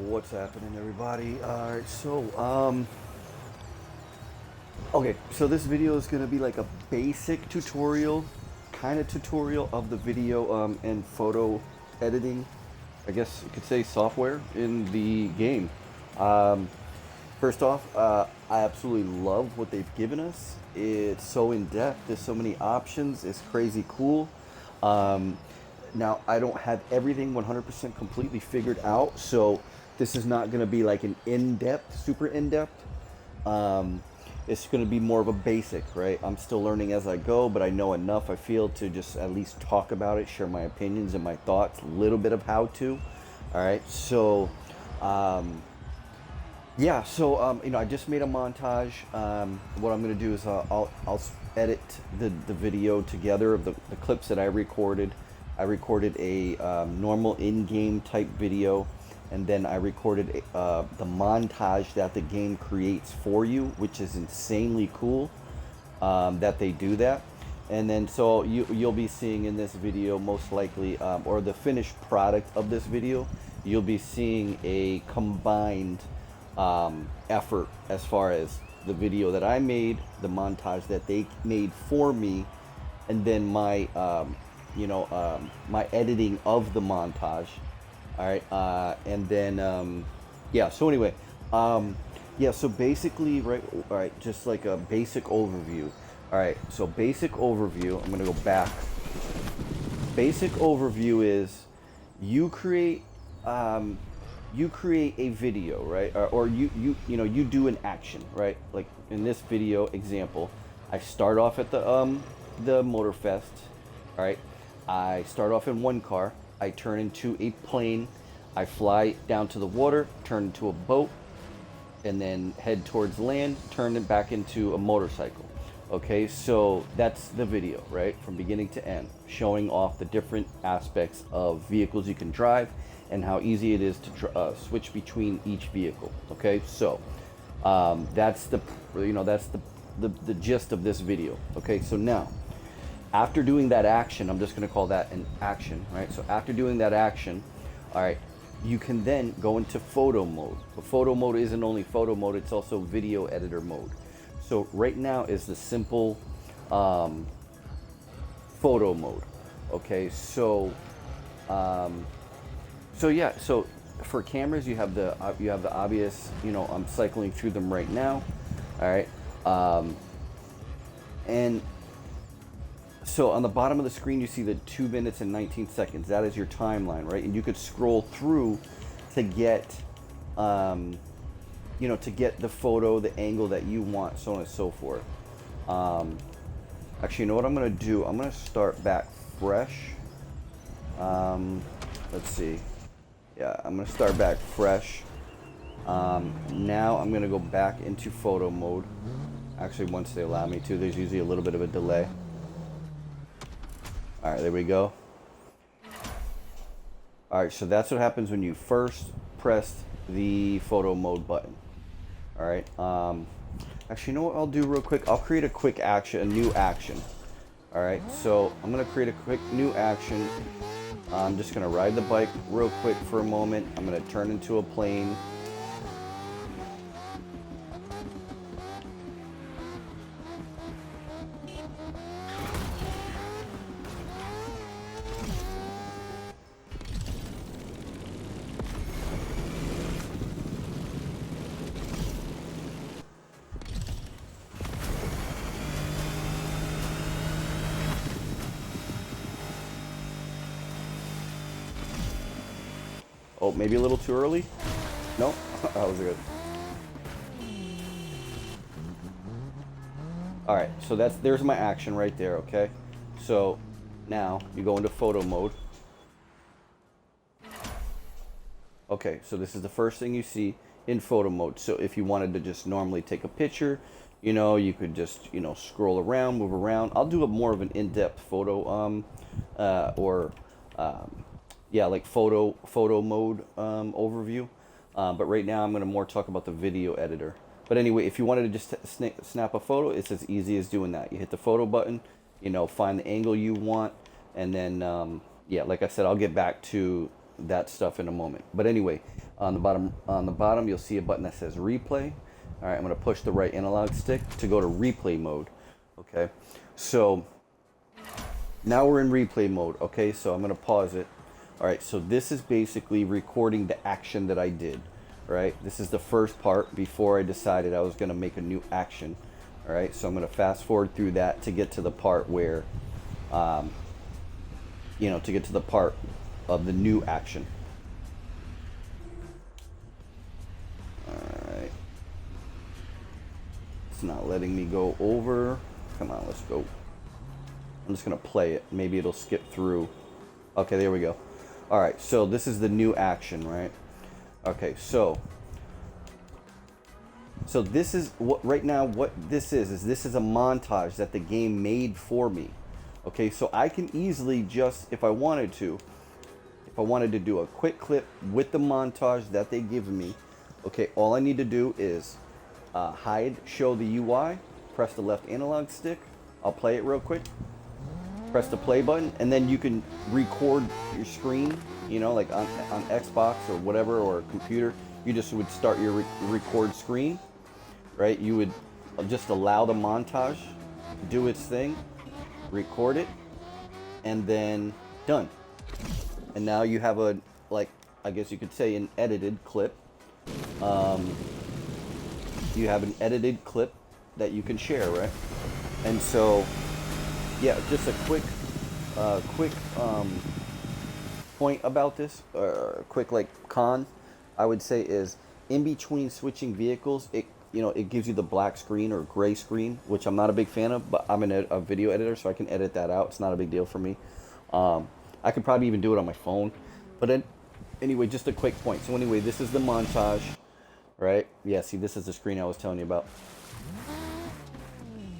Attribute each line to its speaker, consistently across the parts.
Speaker 1: What's happening, everybody? All right, so okay, so this video is gonna be like a basic tutorial, kind of tutorial of the video and photo editing. I guess you could say software in the game. Um, First off, I absolutely love what they've given us. It's so in depth. There's so many options. It's crazy cool. Um, Now, I don't have everything 100% completely figured out, so this is not going to be like an in-depth, super in-depth. Um, it's going to be more of a basic, right? I'm still learning as I go, but I know enough, I feel, to just at least talk about it, share my opinions and my thoughts, a little bit of how to. All right, so yeah, so I just made a montage. What I'm going to do is I'll edit the video together of the clips that I recorded. I recorded a normal in-game type video, and then I recorded the montage that the game creates for you, which is insanely cool that they do that. And then so you'll be seeing in this video most likely, or the finished product of this video, you'll be seeing a combined effort as far as the video that I made, the montage that they made for me, and then my my editing of the montage. All right, and then yeah. So anyway, yeah. So basically, right. All right. Just like a basic overview. All right. So basic overview. I'm gonna go back. Basic overview is you create a video, right? Or you do an action, right? Like in this video example, I start off at the Motorfest. All right, I start off in one car. I turn into a plane. I fly down to the water, turn into a boat, and then head towards land, turn it back into a motorcycle. Okay, so that's the video, right? From beginning to end, showing off the different aspects of vehicles you can drive and how easy it is to switch between each vehicle. Okay, so that's the gist of this video. Okay, so now after doing that action, I'm just going to call that an action, right? So after doing that action, all right, you can then go into photo mode. But photo mode isn't only photo mode, it's also video editor mode. So right now is the simple photo mode. Okay, so yeah, so for cameras you have the obvious, I'm cycling through them right now. All right, and so on the bottom of the screen you see the 2 minutes and 19 seconds. That is your timeline, right? And you could scroll through to get to get the photo, the angle that you want, so on and so forth. Actually, you know what I'm gonna do? I'm gonna start back fresh. Let's see. Yeah, I'm gonna start back fresh. Now I'm gonna go back into photo mode. Actually, once they allow me to, there's usually a little bit of a delay. All right, there we go. All right, so that's what happens when you first press the photo mode button. All right. Actually, you know what I'll do real quick? I'll create a quick action, a new action. All right. So I'm gonna create a quick new action. I'm just gonna ride the bike real quick for a moment. I'm gonna turn into a plane. Oh, maybe a little too early? No, that was good. All right, so there's my action right there, okay? So now you go into photo mode. Okay, so this is the first thing you see in photo mode. So if you wanted to just normally take a picture, you could just, scroll around, move around. I'll do a more of an in-depth photo yeah, like photo mode overview. But right now I'm going to more talk about the video editor. But anyway, if you wanted to just snap a photo, it's as easy as doing that. You hit the photo button, find the angle you want, and then yeah, like I said, I'll get back to that stuff in a moment. But anyway, On the bottom, you'll see a button that says replay. All right, I'm going to push the right analog stick to go to replay mode. Okay, so now we're in replay mode. Okay, so I'm going to pause it. All right, so this is basically recording the action that I did. Right, this is the first part before I decided I was going to make a new action. All right, so I'm going to fast forward through that to get to the part where, to get to the part of the new action. Alright. It's not letting me go over. Come on, let's go. I'm just going to play it. Maybe it'll skip through. Okay, there we go. Alright, so this is the new action, right? Okay, so this is what right now what this is this is a montage that the game made for me. Okay, so I can easily just, if I wanted to do a quick clip with the montage that they give me, okay, all I need to do is hide, show the UI, press the left analog stick, I'll play it real quick, press the play button, and then you can record your screen, like on Xbox or whatever, or a computer. You just would start your record screen, right? You would just allow the montage to do its thing, record it, and then done. And now you have a, like, I guess you could say an edited clip. You have an edited clip that you can share, right? And so, yeah, just a quick point about this, quick like con, I would say, is in between switching vehicles, it gives you the black screen or gray screen, which I'm not a big fan of, but I'm a video editor, so I can edit that out. It's not a big deal for me. I could probably even do it on my phone. But then, anyway, just a quick point. So anyway, this is the montage, right? Yeah, see, this is the screen I was telling you about.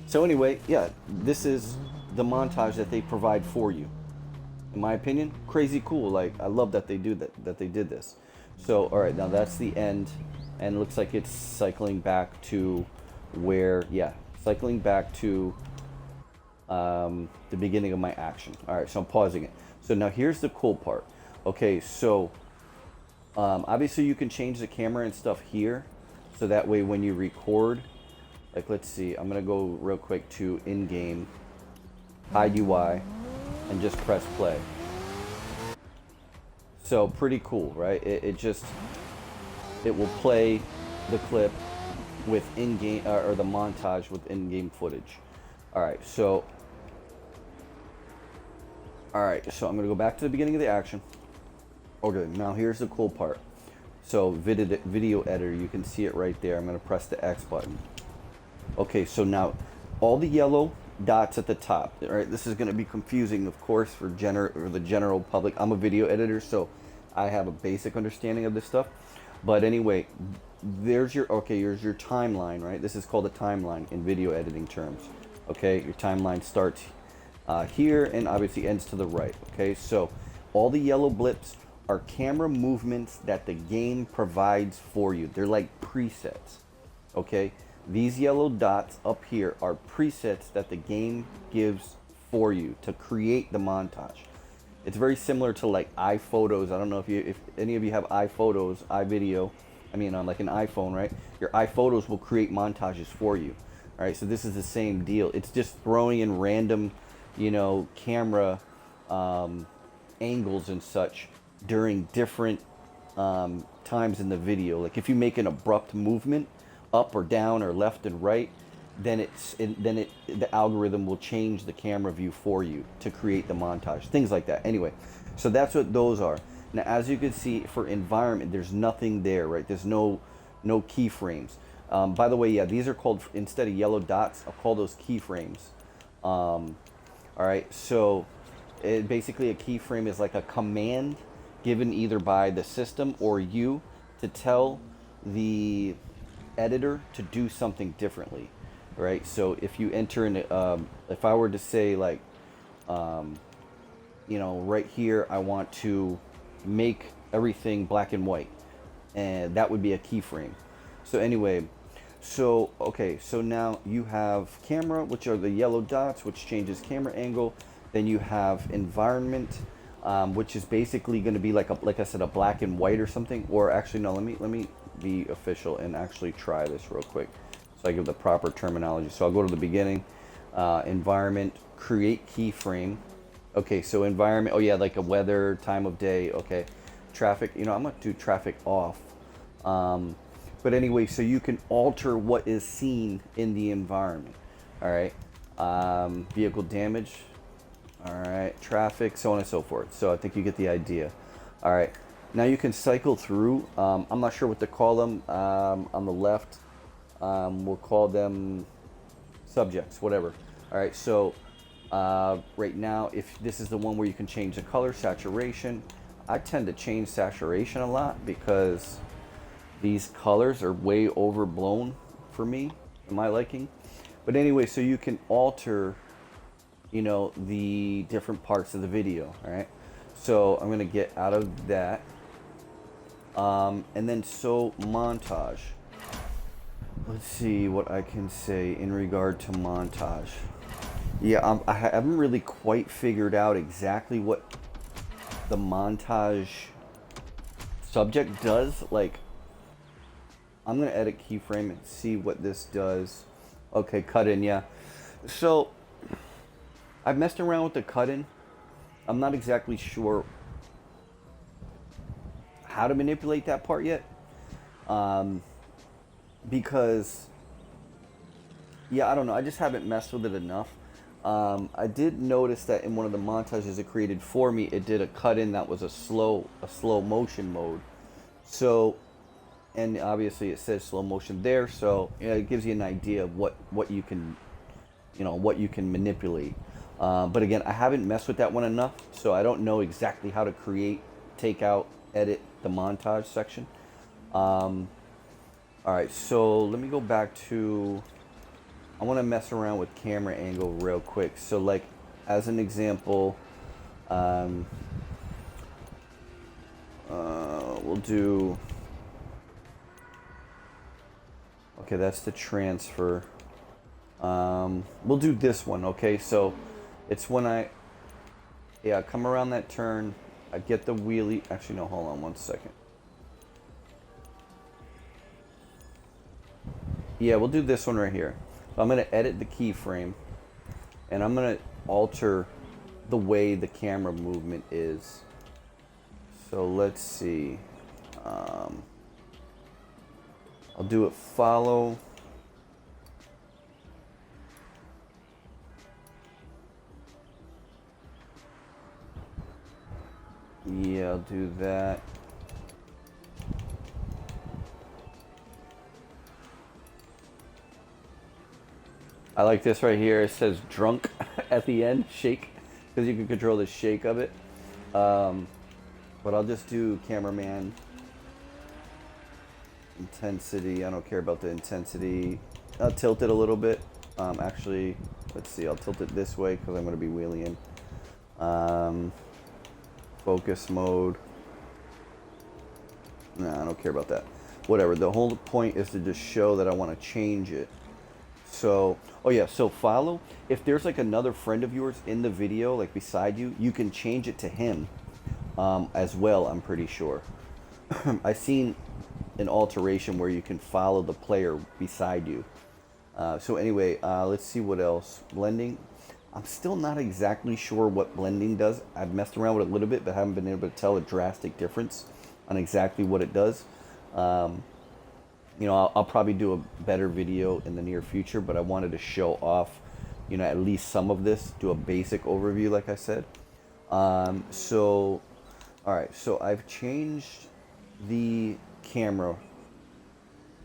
Speaker 1: So anyway, yeah, this is the montage that they provide for you. In my opinion, crazy cool. Like, I love that they do that they did this. So, all right, now that's the end. And it looks like it's cycling back to where, cycling back to the beginning of my action. All right, so I'm pausing it. So now here's the cool part. Okay, so obviously you can change the camera and stuff here. So that way when you record, like, let's see, I'm going to go real quick to in-game, hide UI, and just press play. So pretty cool, right? It will play the clip with in-game, or the montage with in-game footage. All right, so I'm gonna go back to the beginning of the action. Okay, now here's the cool part. So video editor, you can see it right there. I'm gonna press the X button. Okay, so now all the yellow dots at the top. All right, this is gonna be confusing, of course, for the general public. I'm a video editor, so I have a basic understanding of this stuff. But anyway, here's your timeline, right? This is called a timeline in video editing terms. Okay, your timeline starts here and obviously ends to the right. Okay, so all the yellow blips are camera movements that the game provides for you. They're like presets. Okay, these yellow dots up here are presets that the game gives for you to create the montage. It's very similar to like iPhotos. I don't know if any of you have iPhotos, iVideo. I mean, on like an iPhone, right? Your iPhotos will create montages for you. All right, so this is the same deal. It's just throwing in random, camera angles and such during different times in the video. Like if you make an abrupt movement up or down or left and right, then the algorithm will change the camera view for you to create the montage, things like that. Anyway, so that's what those are. Now, as you can see, for environment, there's nothing there, right? There's no keyframes. By the way, yeah, these are called, instead of yellow dots, I'll call those keyframes. All right, so basically a keyframe is like a command given either by the system or you to tell the editor to do something differently. Right, so if you enter in, if I were to say like, right here, I want to make everything black and white, and that would be a keyframe. So anyway, okay, so now you have camera, which are the yellow dots, which changes camera angle. Then you have environment, which is basically going to be like like I said, a black and white or something. Or actually, no, let me be official and actually try this real quick, so I give the proper terminology. So I'll go to the beginning, environment, create keyframe. Okay, so environment. Oh yeah, like a weather, time of day. Okay, traffic. You know, I'm gonna do traffic off. But anyway, so you can alter what is seen in the environment. All right, vehicle damage. All right, traffic, so on and so forth. So I think you get the idea. All right, now you can cycle through. I'm not sure what to call them. On the left, we'll call them subjects, whatever. All right, so right now, if this is the one where you can change the color, saturation, I tend to change saturation a lot because these colors are way overblown for me, in my liking. But anyway, so you can alter, you know, the different parts of the video. All right, so I'm gonna get out of that, and then so montage. Let's see what I can say in regard to montage. Yeah, I haven't really quite figured out exactly what the montage subject does. Like, I'm gonna edit keyframe and see what this does. Okay, cut in, yeah. So I've messed around with the cut in. I'm not exactly sure how to manipulate that part yet. Because, yeah, I don't know. I just haven't messed with it enough. I did notice that in one of the montages it created for me, it did a cut in that was a slow motion mode. So, and obviously it says slow motion there, so yeah, it gives you an idea of what you can, you know, what you can manipulate. But again, I haven't messed with that one enough, so I don't know exactly how to create, take out, edit the montage section. All right, so let me go back to, I want to mess around with camera angle real quick. So like, as an example, we'll do, okay, that's the transfer. We'll do this one, okay? So it's when I come around that turn, I get the wheelie. Actually, no, hold on one second. Yeah, we'll do this one right here. So I'm going to edit the keyframe, and I'm going to alter the way the camera movement is. So let's see. I'll do it follow. Yeah, I'll do that. I like this right here. It says drunk at the end, shake, because you can control the shake of it. But I'll just do cameraman intensity. I don't care about the intensity. I'll tilt it a little bit. Actually, let's see. I'll tilt it this way because I'm going to be wheeling. Focus mode. Nah, I don't care about that. Whatever. The whole point is to just show that I want to change it. So, oh yeah, so follow. If there's like another friend of yours in the video, like beside you, you can change it to him as well, I'm pretty sure. I've seen an alteration where you can follow the player beside you. So anyway, let's see what else. Blending. I'm still not exactly sure what blending does. I've messed around with it a little bit, but haven't been able to tell a drastic difference on exactly what it does. You know, I'll probably do a better video in the near future, but I wanted to show off, you know, at least some of this, do a basic overview, like I said. So, all right, so I've changed the camera.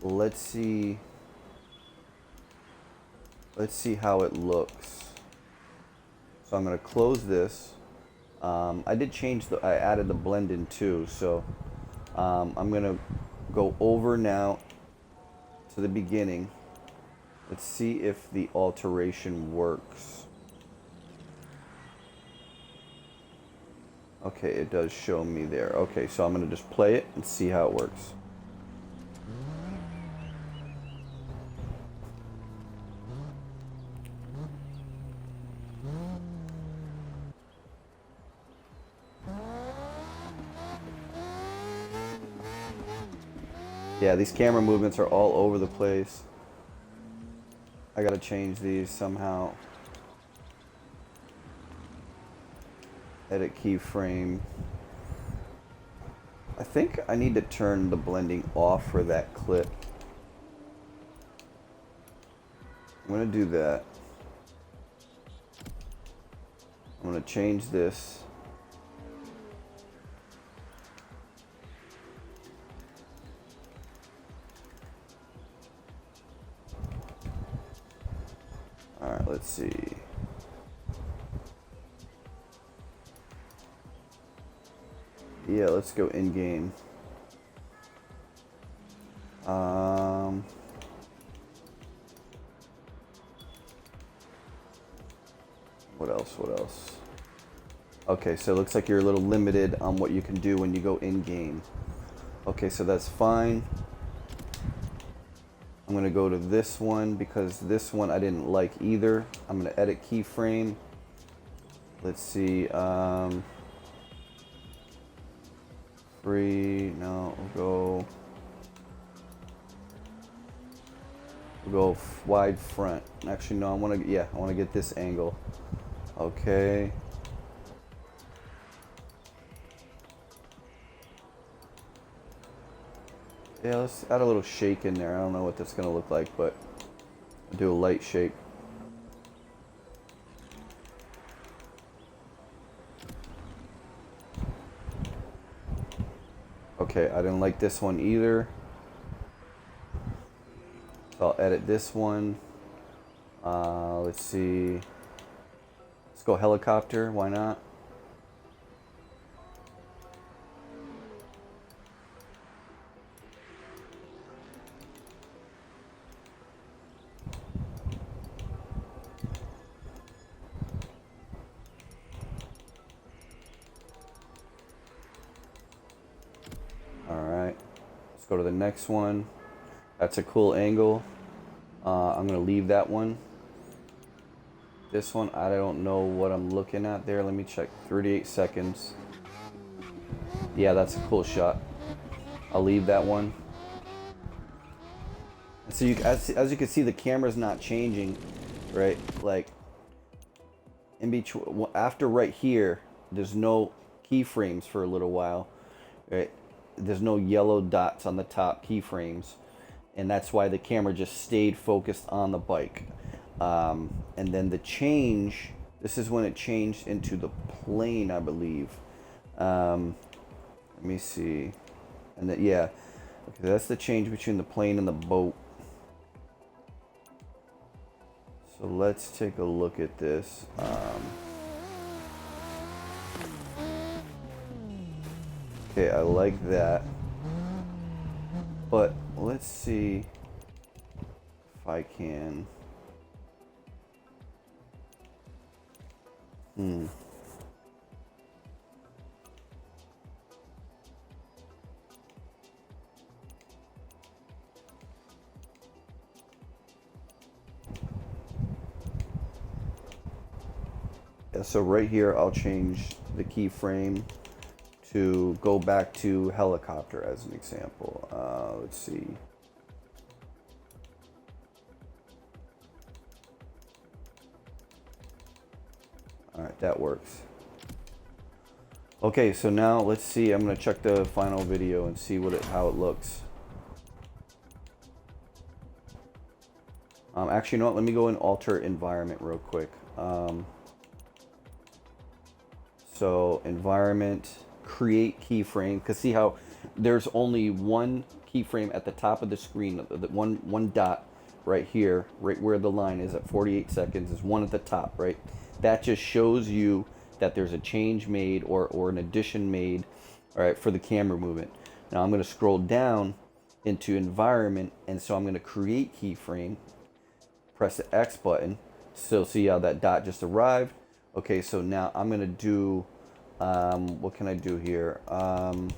Speaker 1: Let's see how it looks. So I'm gonna close this. I did change I added the blend in too, so I'm gonna go over now to the beginning. Let's see if the alteration works. Okay, it does show me there. Okay, so I'm gonna just play it and see how it works. Yeah, these camera movements are all over the place. I gotta change these somehow. Edit keyframe. I think I need to turn the blending off for that clip. I'm gonna do that. I'm gonna change this. Alright, let's see. Yeah, let's go in game. What else? What else? Okay, so it looks like you're a little limited on what you can do when you go in game. Okay, so that's fine. I'm gonna go to this one because this one I didn't like either. I'm gonna edit keyframe. Let's see. Free. No, we'll go wide front. Actually, no. I want to get this angle. Okay. Yeah, let's add a little shake in there. I don't know what that's gonna look like, but I'll do a light shake. Okay, I didn't like this one either. So I'll edit this one. Let's see. Let's go helicopter. Why not? Alright. Let's go to the next one. That's a cool angle. I'm going to leave that one. This one, I don't know what I'm looking at there. Let me check. 38 seconds. Yeah, that's a cool shot. I'll leave that one. So as you can see, the camera's not changing, right? Like in between, after right here, there's no keyframes for a little while, right? There's no yellow dots on the top keyframes, and that's why the camera just stayed focused on the bike. And then the change, this is when it changed into the plane, I believe. Let me see. And then, yeah, okay, that's the change between the plane and the boat. So let's take a look at this. Okay, I like that. But let's see if I can. Yeah, so right here, I'll change the keyframe to go back to helicopter as an example. Let's see. All right, that works. Okay, so now let's see. I'm gonna check the final video and see how it looks. Actually, you know what? Let me go and alter environment real quick. So environment, create keyframe. Cause see how there's only one keyframe at the top of the screen. The one dot right here, right where the line is at 48 seconds. Is one at the top, right? That just shows you that there's a change made or an addition made, all right, for the camera movement. Now I'm going to scroll down into environment, and so I'm going to create keyframe. Press the X button. So see how that dot just arrived. Okay, so now I'm going to do, what can I do here? I don't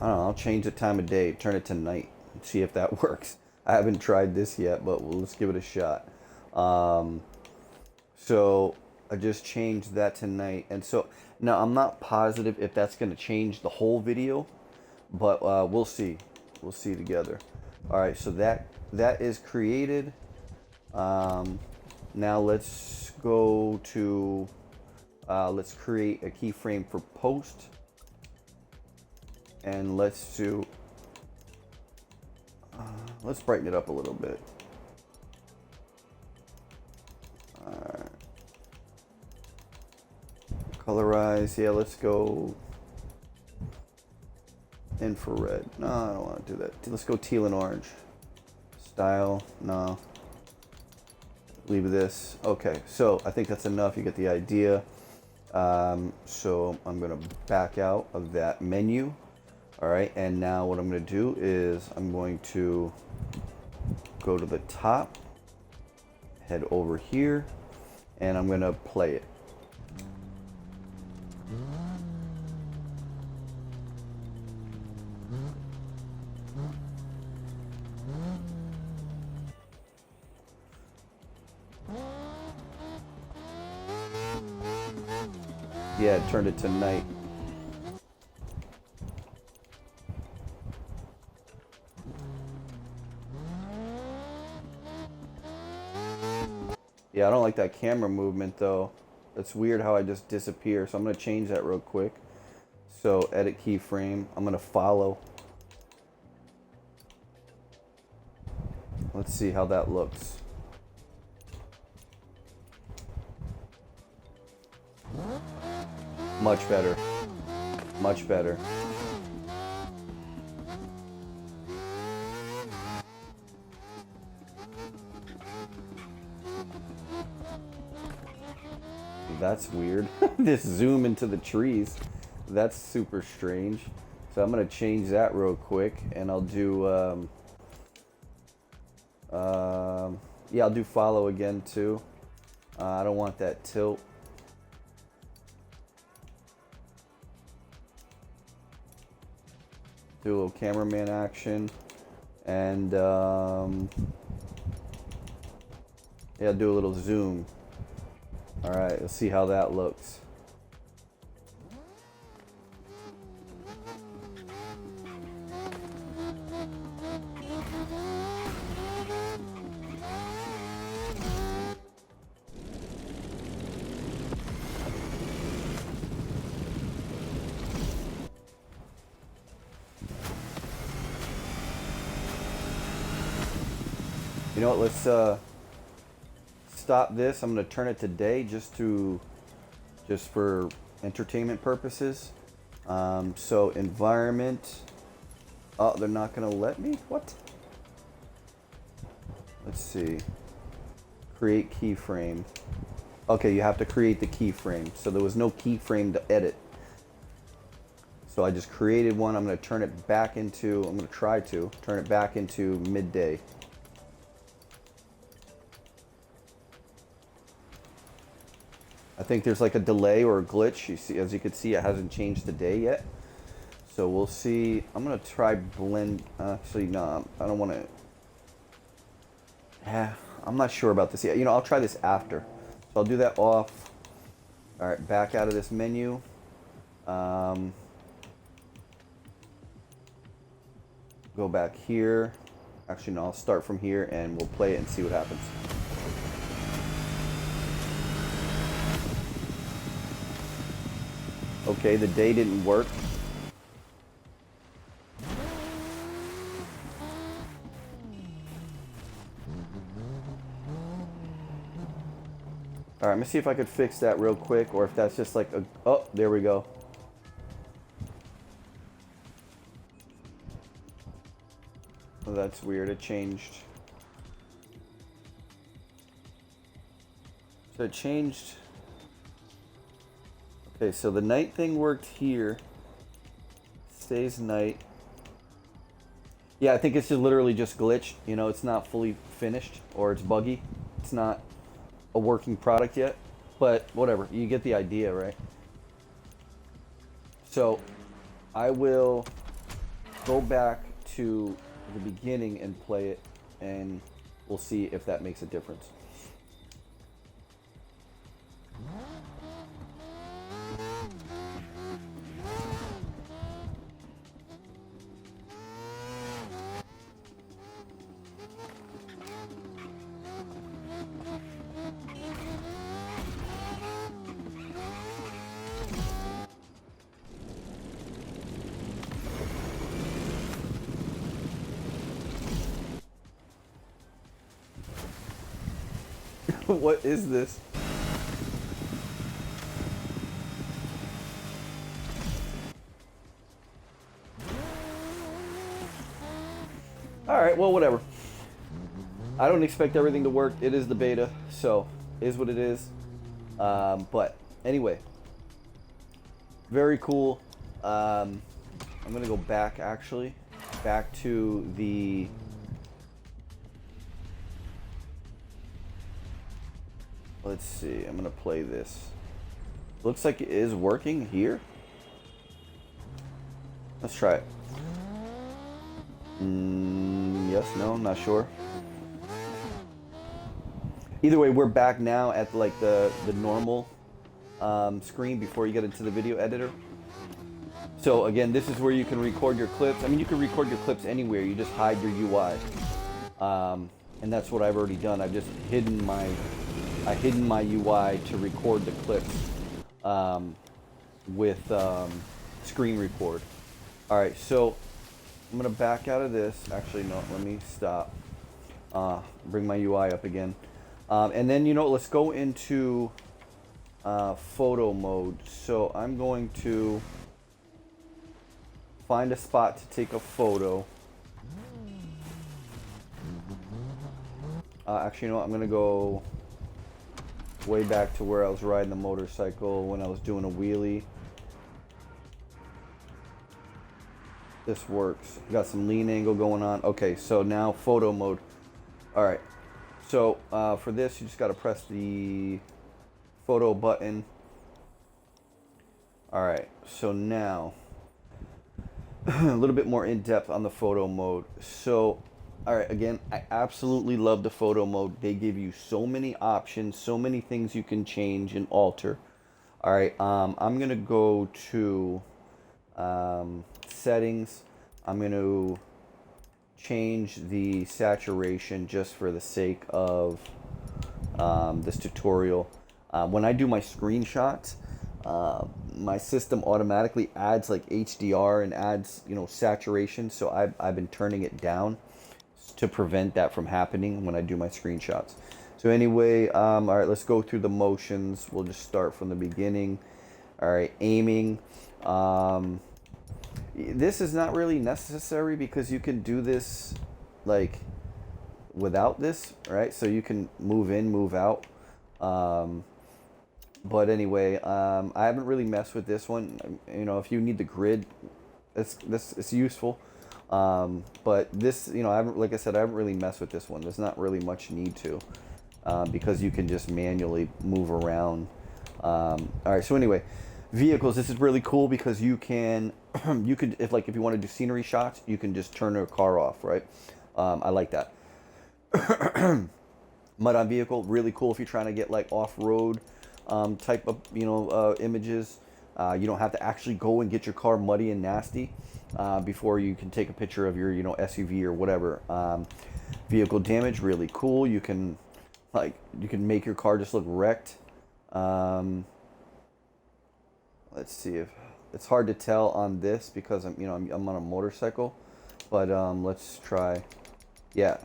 Speaker 1: know, I'll change the time of day, turn it to night, and see if that works. I haven't tried this yet, but let's give it a shot. So I just changed that to night. And so now I'm not positive if that's going to change the whole video, but we'll see. We'll see together. All right, so that is created. Now let's go to let's create a keyframe for post, and let's brighten it up a little bit. Colorize, yeah, let's go infrared. No, I don't want to do that. Let's go teal and orange. Style, no. Leave this. Okay, so I think that's enough. You get the idea. So I'm going to back out of that menu. All right, and now what I'm going to do is I'm going to go to the top, head over here, and I'm going to play it. Yeah, it turned it to night. Yeah, I don't like that camera movement though. That's weird how I just disappear. So I'm going to change that real quick. So edit keyframe. I'm going to follow. Let's see how that looks. Much better. Much better. That's weird. This zoom into the trees. That's super strange. So I'm going to change that real quick, and I'll do yeah, I'll do follow again too. I don't want that tilt. Do a little cameraman action, and yeah, do a little zoom. All right, let's see how that looks. You know what, let's stop this. I'm going to turn it to day just for entertainment purposes. So environment. Oh, they're not going to let me? What? Let's see. Create keyframe. Okay, you have to create the keyframe. So there was no keyframe to edit. So I just created one. I'm going to turn it back into, I'm going to try to turn it back into midday. I think there's like a delay or a glitch. You see, as you can see, it hasn't changed the day yet. So we'll see. I'm gonna try blend. Actually, no, I don't want to. Yeah, I'm not sure about this yet. You know, I'll try this after. So I'll do that off. All right, back out of this menu. Go back here. Actually, no, I'll start from here and we'll play it and see what happens. Okay, the day didn't work. All right, let me see if I could fix that real quick, or if that's just like a, oh, there we go. Oh, that's weird, it changed. So it changed. Okay, so the night thing worked here. Stays night. Yeah, I think it's just literally just glitched. You know, it's not fully finished, or it's buggy. It's not a working product yet, but whatever. You get the idea, right? So I will go back to the beginning and play it, and we'll see if that makes a difference. What is this? Alright, well, whatever. I don't expect everything to work. It is the beta, so is what it is. But anyway, very cool. I'm gonna go back, actually, back to the let's see, I'm gonna play this. Looks like it is working here. Let's try it. Yes, no, I'm not sure. Either way, we're back now at like the normal screen before you get into the video editor. So again, this is where you can record your clips. I mean, you can record your clips anywhere. You just hide your UI, and that's what I've already done. I've just hidden my UI to record the clips with screen record. All right, so I'm gonna back out of this. Actually, no, let me stop. Bring my UI up again. And then, let's go into photo mode. So I'm going to find a spot to take a photo. Actually, I'm going to go way back to where I was riding the motorcycle when I was doing a wheelie. This works. Got some lean angle going on. Okay, so now photo mode. All right. So for this, you just got to press the photo button. All right, so now a little bit more in depth on the photo mode. So, all right, again, I absolutely love the photo mode. They give you so many options, so many things you can change and alter. All right, I'm gonna go to settings. I'm gonna change the saturation just for the sake of this tutorial. When I do my screenshots, my system automatically adds like HDR and adds saturation, so I've been turning it down to prevent that from happening when I do my screenshots. So anyway, all right, let's go through the motions. We'll just start from the beginning. All right, aiming. This is not really necessary because you can do this like without this, right? So you can move in, move out. But anyway, I haven't really messed with this one. If you need the grid, it's useful. But this, I haven't, like I said, I haven't really messed with this one. There's not really much need to, because you can just manually move around. All right. So anyway, vehicles. This is really cool because you can, if you want to do scenery shots, you can just turn a car off, right? I like that. Mud on vehicle, really cool if you're trying to get like off-road type of images. You don't have to actually go and get your car muddy and nasty before you can take a picture of your SUV or whatever. Vehicle damage, really cool. You can make your car just look wrecked. Let's see if it's hard to tell on this because I'm on a motorcycle, but let's try. Yeah,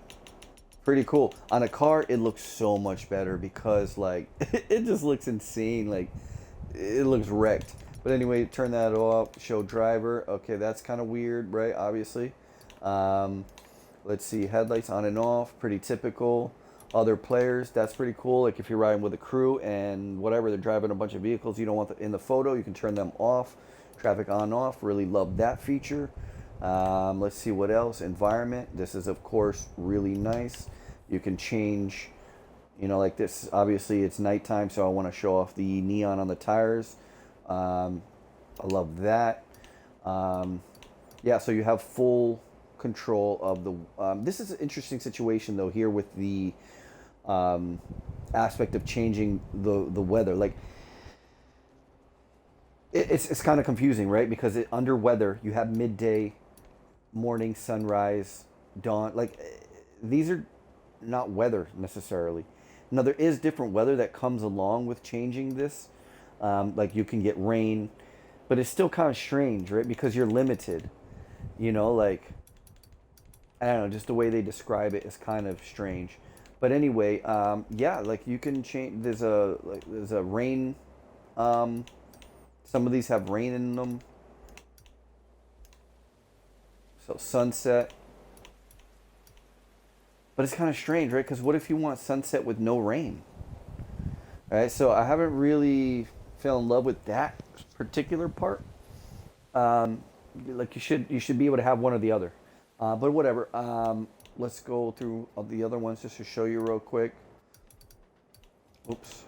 Speaker 1: pretty cool. On a car, it looks so much better because like it just looks insane. Like it looks wrecked. But anyway, turn that off. Show driver. Okay, that's kind of weird, right? Obviously. Let's see, headlights on and off. Pretty typical. Other players, that's pretty cool. Like if you're riding with a crew and whatever, they're driving a bunch of vehicles you don't want in the photo, you can turn them off. Traffic on off. Really love that feature. Let's see what else. Environment. This is of course really nice. You can change, like this. Obviously it's nighttime, so I want to show off the neon on the tires. I love that. Yeah, so you have full control of the. This is an interesting situation though here with the aspect of changing the weather. Like it's kind of confusing, right? Because under weather you have midday, morning, sunrise, dawn. Like these are not weather necessarily. Now there is different weather that comes along with changing this. Like you can get rain, but it's still kind of strange, right? Because you're limited. Like I don't know, just the way they describe it is kind of strange. But anyway, yeah, like you can change. There's a rain. Um, some of these have rain in them. So sunset. But it's kind of strange, right? Because what if you want sunset with no rain? All right. So I haven't really fell in love with that particular part. Um, like you should be able to have one or the other. But whatever. Let's go through the other ones just to show you real quick. Oops.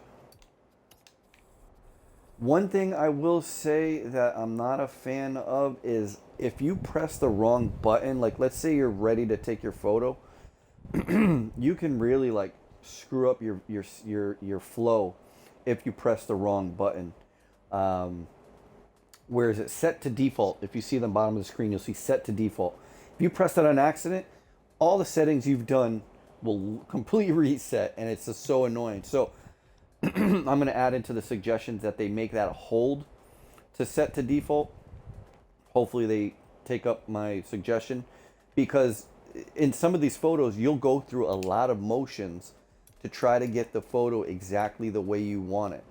Speaker 1: One thing I will say that I'm not a fan of is if you press the wrong button, like let's say you're ready to take your photo, you can really like screw up your flow if you press the wrong button. Um, where is it set to default? If you see the bottom of the screen, you'll see set to default. If you press that on accident, all the settings you've done will completely reset, and it's just so annoying. So I'm going to add into the suggestions that they make that hold to set to default. Hopefully they take up my suggestion, because in some of these photos you'll go through a lot of motions to try to get the photo exactly the way you want it.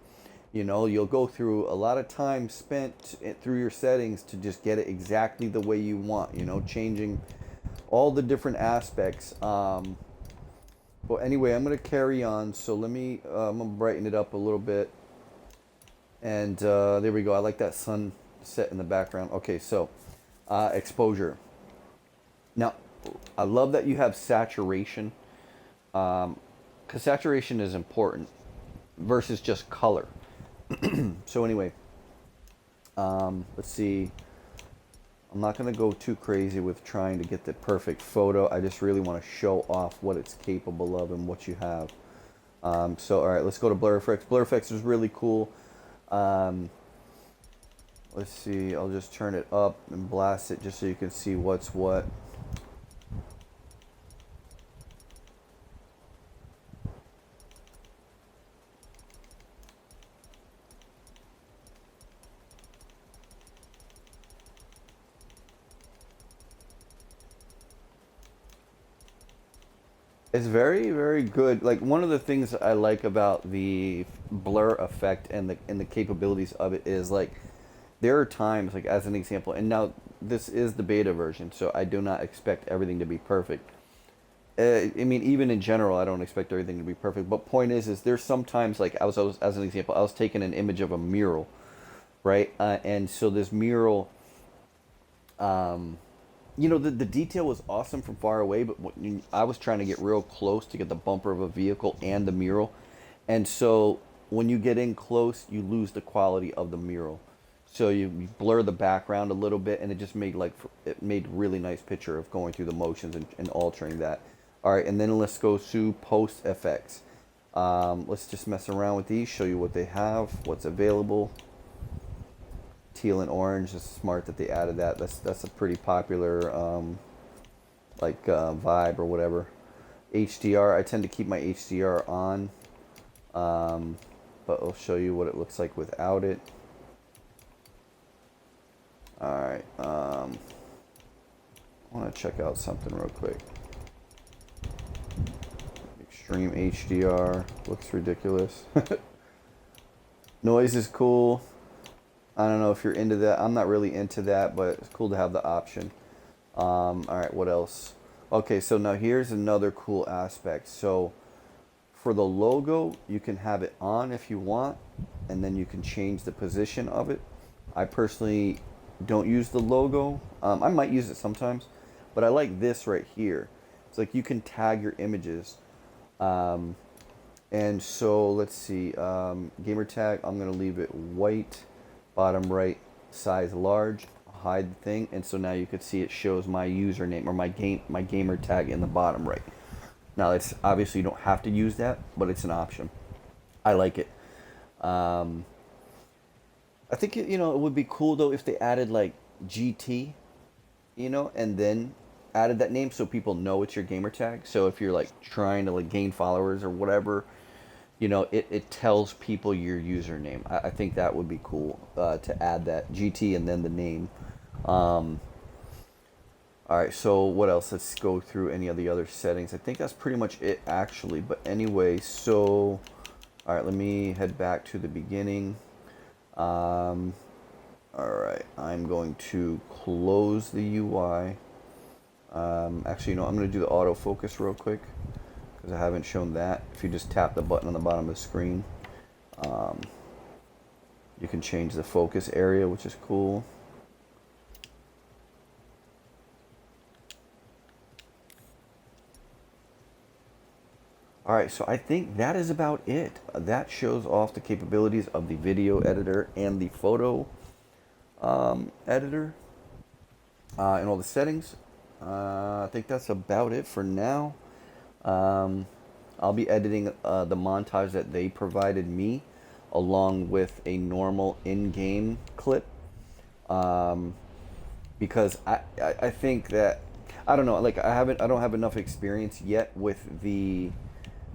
Speaker 1: You know, you'll go through a lot of time spent through your settings to just get it exactly the way you want, you know, changing all the different aspects. Well, anyway, I'm going to carry on. So let me, I'm going to brighten it up a little bit. And there we go. I like that sun set in the background. Okay, so exposure. Now, I love that you have saturation, because saturation is important versus just color. So anyway, let's see. I'm not going to go too crazy with trying to get the perfect photo. I just really want to show off what it's capable of and what you have. So all right, let's go to blur effects. Blur effects is really cool. Let's see, I'll just turn it up and blast it just so you can see what's what. It's very, very good. Like one of the things I like about the blur effect and the capabilities of it is like there are times, like as an example, and now this is the beta version, so I do not expect everything to be perfect. I mean, even in general, I don't expect everything to be perfect. But point is there's sometimes like I was as an example, I was taking an image of a mural, right? And so this mural, um, you know, the detail was awesome from far away, but I was trying to get real close to get the bumper of a vehicle and the mural, and so when you get in close, you lose the quality of the mural. So you blur the background a little bit, and it just made like it made really nice picture of going through the motions and altering that. All right, and then let's go to post FX. Let's just mess around with these, show you what they have, what's available. Teal and orange. It's smart that they added that. That's a pretty popular vibe or whatever. HDR. I tend to keep my HDR on, but I'll show you what it looks like without it. All right. I want to check out something real quick. Extreme HDR looks ridiculous. Noise is cool. I don't know if you're into that. I'm not really into that, but it's cool to have the option. All right, what else? Okay, so now here's another cool aspect. So for the logo, you can have it on if you want, and then you can change the position of it. I personally don't use the logo. I might use it sometimes, but I like this right here. It's like you can tag your images. And so let's see, gamer tag, I'm going to leave it white. Bottom right, size large, hide the thing, and so now you can see it shows my username or my gamer tag in the bottom right. Now it's obviously you don't have to use that, but it's an option. I like it. I think it would be cool though if they added like GT, and then added that name so people know it's your gamer tag. So if you're like trying to like gain followers or whatever, it tells people your username. I think that would be cool, to add that GT and then the name. Um, All right, so what else? Let's go through any of the other settings. I think that's pretty much it actually. But anyway, so, all right, let me head back to the beginning. All right, I'm going to close the UI. Actually, you know, I'm going to do the autofocus real quick because I haven't shown that. If you just tap the button on the bottom of the screen, you can change the focus area, which is cool. All right, so I think that is about it. That shows off the capabilities of the video editor and the photo editor and all the settings. I think that's about it for now. I'll be editing the montage that they provided me along with a normal in-game clip because I think that I don't know, like I don't have enough experience yet with the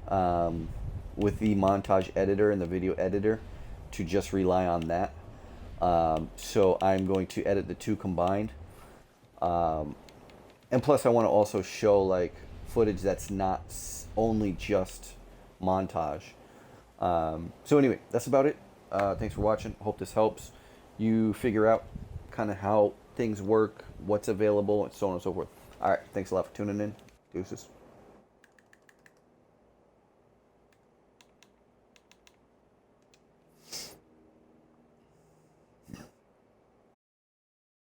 Speaker 1: montage editor and the video editor to just rely on that. So I'm going to edit the two combined. And plus I want to also show like footage that's not only just montage. So anyway, that's about it. Thanks for watching. Hope this helps you figure out kind of how things work, what's available, and so on and so forth. All right, thanks a lot for tuning in. Deuces.